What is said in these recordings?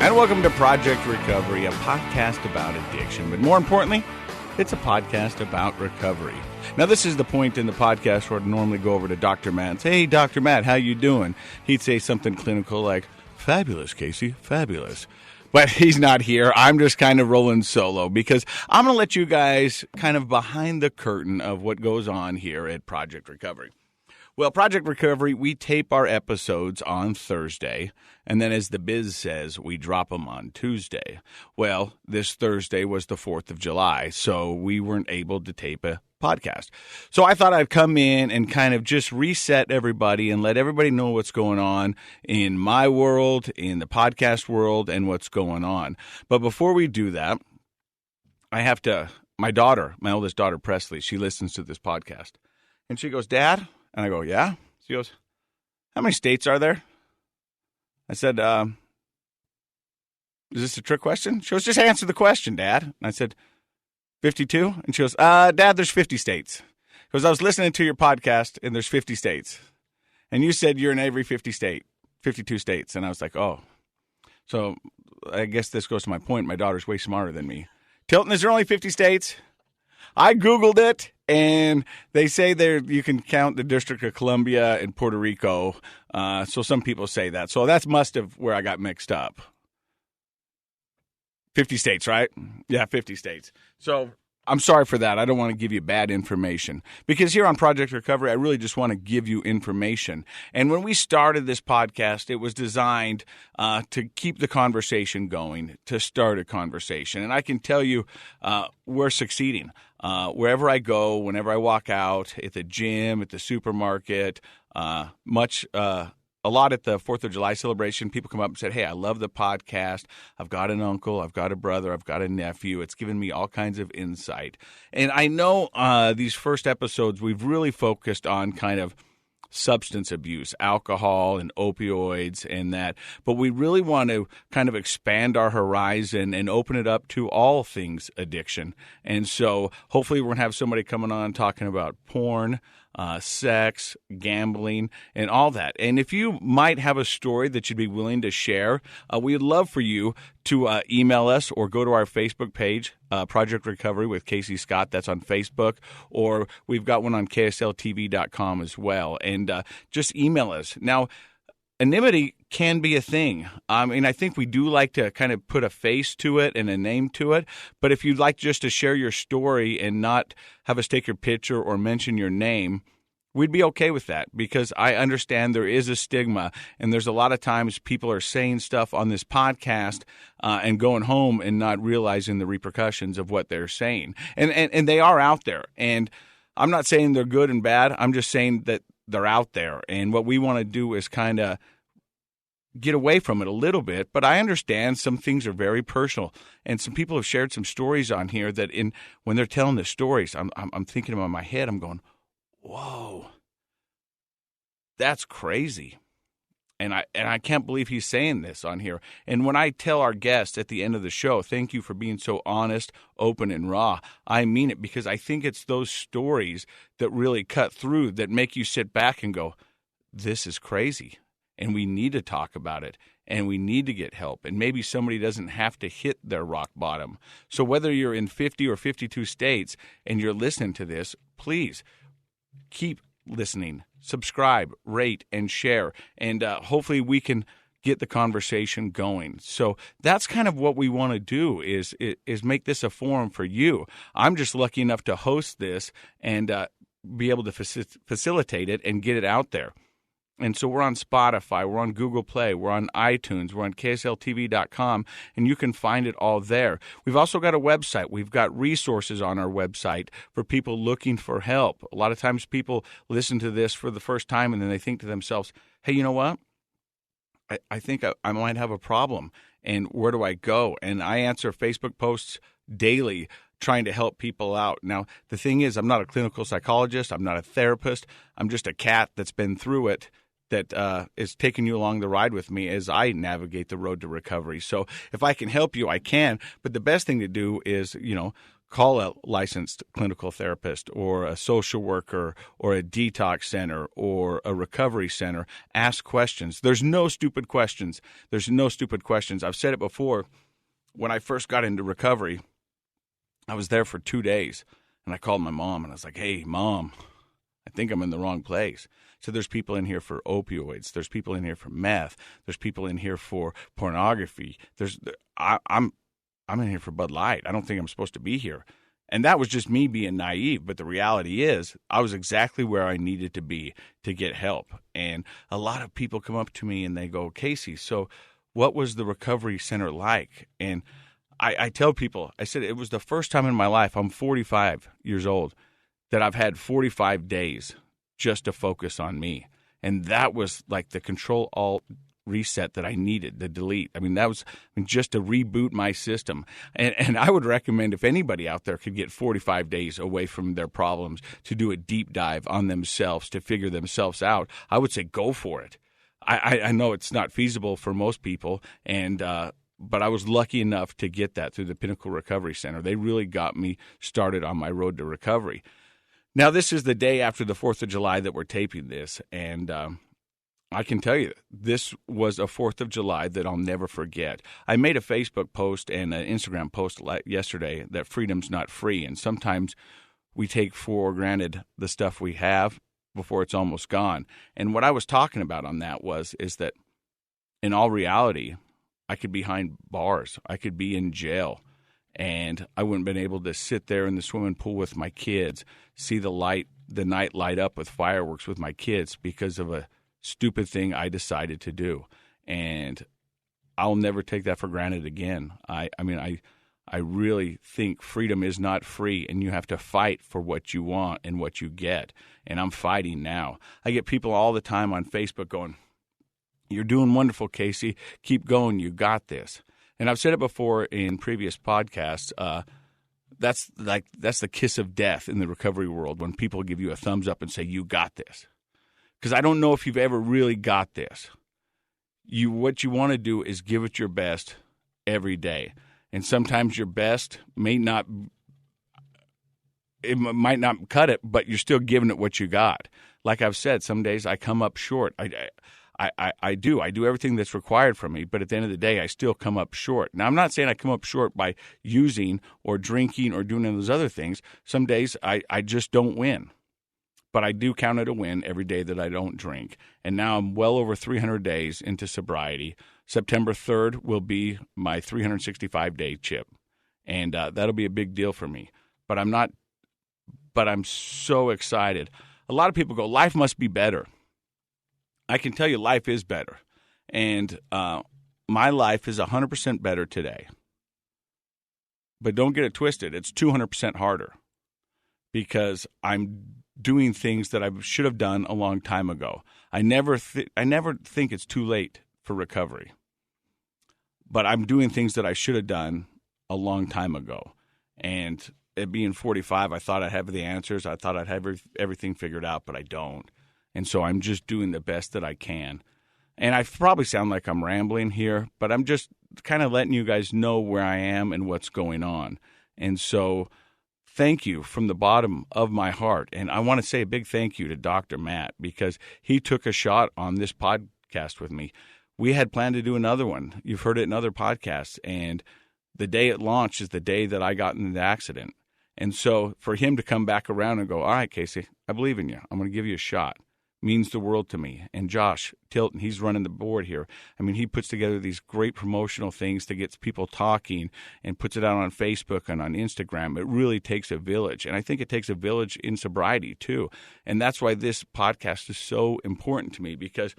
And welcome to Project Recovery, a podcast about addiction. But more importantly, it's a podcast about recovery. Now, this is the point in the podcast where I'd normally go over to Dr. Matt and say, "Hey, Dr. Matt, how you doing?" He'd say something clinical like, "Fabulous, Casey, fabulous." But he's not here. I'm just kind of rolling solo because I'm going to let you guys kind of behind the curtain of what goes on here at Project Recovery. Well, Project Recovery, we tape our episodes on Thursday, and then as the biz says, we drop them on Tuesday. Well, this Thursday was the 4th of July, so we weren't able to tape a podcast. So I thought I'd come in and kind of just reset everybody and let everybody know what's going on in my world, in the podcast world, and what's going on. But before we do that, I have to, my oldest daughter, Presley, she listens to this podcast, and she goes, "Dad?" And I go, "Yeah?" She goes, "How many states are there?" I said, "Is this a trick question?" She goes, "Just answer the question, Dad." And I said, 52? And she goes, "Dad, there's 50 states." Because I was listening to your podcast, and there's 50 states. And you said you're in every 50 state, 52 states. And I was like, oh. So I guess this goes to my point. My daughter's way smarter than me. Tilton, is there only 50 states? I Googled it, and they say there you can count the District of Columbia and Puerto Rico. So some people say that. So that's must have where I got mixed up. 50 states, right? Yeah, 50 states. So I'm sorry for that. I don't want to give you bad information. Because here on Project Recovery, I really just want to give you information. And when we started this podcast, it was designed to keep the conversation going, to start a conversation. And I can tell you we're succeeding. Wherever I go, whenever I walk out, at the gym, at the supermarket, a lot at the 4th of July celebration, people come up and said, "Hey, I love the podcast. I've got an uncle, I've got a brother, I've got a nephew. It's given me all kinds of insight." And I know these first episodes, we've really focused on kind of substance abuse, alcohol and opioids and that. But we really want to kind of expand our horizon and open it up to all things addiction. And so hopefully we're going to have somebody coming on talking about porn, sex, gambling, and all that. And if you might have a story that you'd be willing to share, we'd love for you to email us or go to our Facebook page, Project Recovery with Casey Scott. That's on Facebook. Or we've got one on KSLTV.com as well. And just email us. Now, anonymity can be a thing. I mean, I think we do like to kind of put a face to it and a name to it. But if you'd like just to share your story and not have us take your picture or mention your name, we'd be okay with that because I understand there is a stigma. And there's a lot of times people are saying stuff on this podcast and going home and not realizing the repercussions of what they're saying. And they are out there. And I'm not saying they're good and bad. I'm just saying that they're out there. And what we want to do is kind of get away from it a little bit. But I understand some things are very personal. And some people have shared some stories on here that when they're telling the stories, I'm thinking about in my head, I'm going, whoa, that's crazy. And I can't believe he's saying this on here. And when I tell our guests at the end of the show, thank you for being so honest, open, and raw, I mean it because I think it's those stories that really cut through that make you sit back and go, this is crazy. And we need to talk about it. And we need to get help. And maybe somebody doesn't have to hit their rock bottom. So whether you're in 50 or 52 states and you're listening to this, please keep listening, subscribe, rate, and share. And hopefully we can get the conversation going. So that's kind of what we want to do is make this a forum for you. I'm just lucky enough to host this and be able to facilitate it and get it out there. And so we're on Spotify, we're on Google Play, we're on iTunes, we're on KSLTV.com, and you can find it all there. We've also got a website. We've got resources on our website for people looking for help. A lot of times people listen to this for the first time, and then they think to themselves, hey, you know what? I think I might have a problem, and where do I go? And I answer Facebook posts daily trying to help people out. Now, the thing is, I'm not a clinical psychologist. I'm not a therapist. I'm just a cat that's been through it that is taking you along the ride with me as I navigate the road to recovery. So if I can help you, I can. But the best thing to do is, call a licensed clinical therapist or a social worker or a detox center or a recovery center. Ask questions. There's no stupid questions. There's no stupid questions. I've said it before. When I first got into recovery, I was there for 2 days, and I called my mom, and I was like, hey, Mom, I think I'm in the wrong place. So there's people in here for opioids. There's people in here for meth. There's people in here for pornography. I'm in here for Bud Light. I don't think I'm supposed to be here. And that was just me being naive. But the reality is I was exactly where I needed to be to get help. And a lot of people come up to me and they go, Casey, so what was the recovery center like? And I tell people, I said, it was the first time in my life, I'm 45 years old, that I've had 45 days just to focus on me. And that was like the Control-Alt reset that I needed, the delete. I mean, that was just to reboot my system. And I would recommend if anybody out there could get 45 days away from their problems to do a deep dive on themselves, to figure themselves out, I would say go for it. I know it's not feasible for most people, but I was lucky enough to get that through the Pinnacle Recovery Center. They really got me started on my road to recovery. Now, this is the day after the 4th of July that we're taping this, and I can tell you this was a 4th of July that I'll never forget. I made a Facebook post and an Instagram post yesterday that freedom's not free, and sometimes we take for granted the stuff we have before it's almost gone. And what I was talking about on that is that in all reality, I could be behind bars. I could be in jail. And I wouldn't have been able to sit there in the swimming pool with my kids, see the night light up with fireworks with my kids because of a stupid thing I decided to do. And I'll never take that for granted again. I really think freedom is not free, and you have to fight for what you want and what you get. And I'm fighting now. I get people all the time on Facebook going, "You're doing wonderful, Casey. Keep going. You got this." And I've said it before in previous podcasts. That's the kiss of death in the recovery world when people give you a thumbs up and say, "You got this." Because I don't know if you've ever really got this. What you want to do is give it your best every day. And sometimes your best might not cut it, but you're still giving it what you got. Like I've said, some days I come up short. I do everything that's required from me, but at the end of the day, I still come up short. Now, I'm not saying I come up short by using or drinking or doing those other things. Some days I just don't win. But I do count it a win every day that I don't drink. And now I'm well over 300 days into sobriety. September 3rd will be my 365-day chip. And that'll be a big deal for me. But I'm so excited. A lot of people go, life must be better. I can tell you life is better. And my life is 100% better today. But don't get it twisted. It's 200% harder because I'm doing things that I should have done a long time ago. I never think it's too late for recovery. But I'm doing things that I should have done a long time ago. And at being 45, I thought I'd have the answers. I thought I'd have everything figured out, but I don't. And so I'm just doing the best that I can. And I probably sound like I'm rambling here, but I'm just kind of letting you guys know where I am and what's going on. And so thank you from the bottom of my heart. And I want to say a big thank you to Dr. Matt because he took a shot on this podcast with me. We had planned to do another one. You've heard it in other podcasts. And the day it launched is the day that I got in the accident. And so for him to come back around and go, all right, Casey, I believe in you. I'm going to give you a shot. Means the world to me. And Josh Tilton, he's running the board here. I mean, he puts together these great promotional things to get people talking and puts it out on Facebook and on Instagram. It really takes a village. And I think it takes a village in sobriety too. And that's why this podcast is so important to me because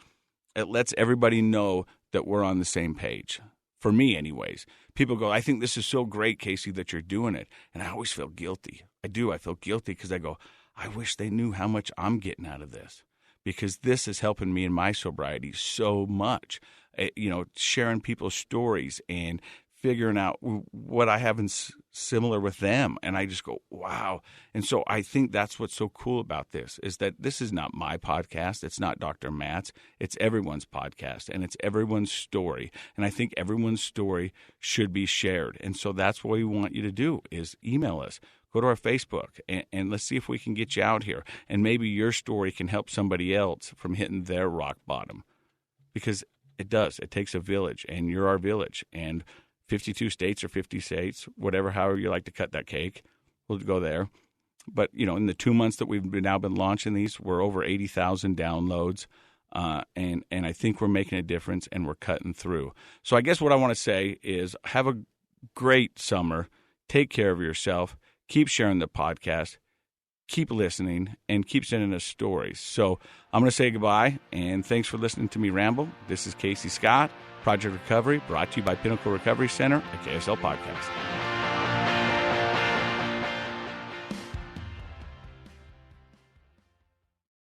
it lets everybody know that we're on the same page. For me, anyways. People go, I think this is so great, Casey, that you're doing it. And I always feel guilty. I do. I feel guilty because I go, I wish they knew how much I'm getting out of this. Because this is helping me in my sobriety so much. Sharing people's stories and figuring out what I have in similar with them. And I just go, wow. And so I think that's what's so cool about this is that this is not my podcast. It's not Dr. Matt's. It's everyone's podcast, and it's everyone's story. And I think everyone's story should be shared. And so that's what we want you to do is email us. Go to our Facebook, and let's see if we can get you out here. And maybe your story can help somebody else from hitting their rock bottom. Because it does. It takes a village, and you're our village. And 52 states or 50 states, however you like to cut that cake, we'll go there. But, in the 2 months that we've now been launching these, we're over 80,000 downloads. And I think we're making a difference, and we're cutting through. So I guess what I want to say is have a great summer. Take care of yourself. Keep sharing the podcast. Keep listening, and keep sending us stories. So I'm going to say goodbye, and thanks for listening to me ramble. This is Casey Scott, Project Recovery, brought to you by Pinnacle Recovery Center at KSL Podcast.